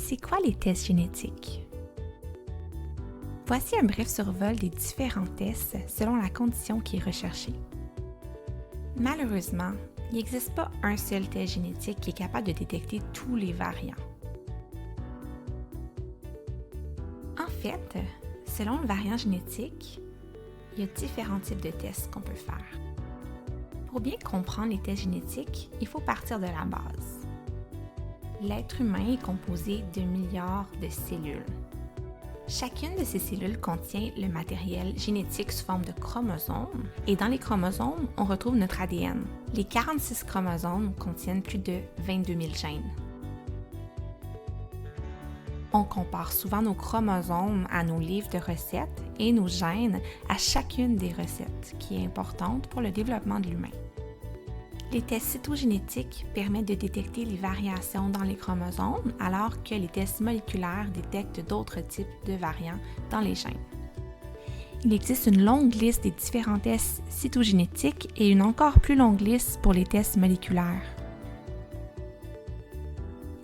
C'est quoi les tests génétiques? Voici un bref survol des différents tests selon la condition qui est recherchée. Malheureusement, il n'existe pas un seul test génétique qui est capable de détecter tous les variants. En fait, selon le variant génétique, il y a différents types de tests qu'on peut faire. Pour bien comprendre les tests génétiques, il faut partir de la base. L'être humain est composé de milliards de cellules. Chacune de ces cellules contient le matériel génétique sous forme de chromosomes, et dans les chromosomes, on retrouve notre ADN. Les 46 chromosomes contiennent plus de 22 000 gènes. On compare souvent nos chromosomes à nos livres de recettes et nos gènes à chacune des recettes, qui est importante pour le développement de l'humain. Les tests cytogénétiques permettent de détecter les variations dans les chromosomes, alors que les tests moléculaires détectent d'autres types de variants dans les gènes. Il existe une longue liste des différents tests cytogénétiques et une encore plus longue liste pour les tests moléculaires.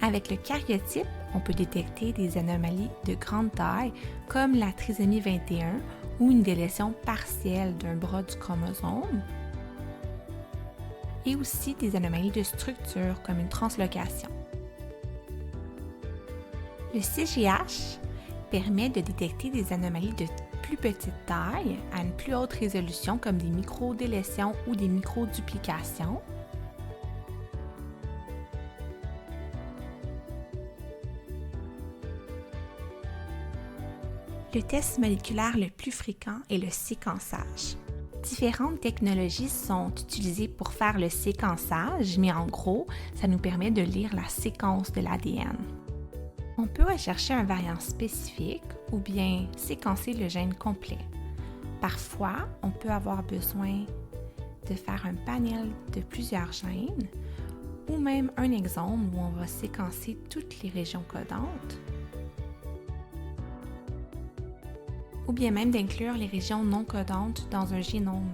Avec le karyotype, on peut détecter des anomalies de grande taille comme la trisomie 21 ou une délétion partielle d'un bras du chromosome, et aussi des anomalies de structure comme une translocation. Le CGH permet de détecter des anomalies de plus petite taille à une plus haute résolution comme des microdélétions ou des microduplications. Le test moléculaire le plus fréquent est le séquençage. Différentes technologies sont utilisées pour faire le séquençage, mais en gros, ça nous permet de lire la séquence de l'ADN. On peut rechercher un variant spécifique ou bien séquencer le gène complet. Parfois, on peut avoir besoin de faire un panel de plusieurs gènes ou même un exome où on va séquencer toutes les régions codantes, ou bien même d'inclure les régions non codantes dans un génome.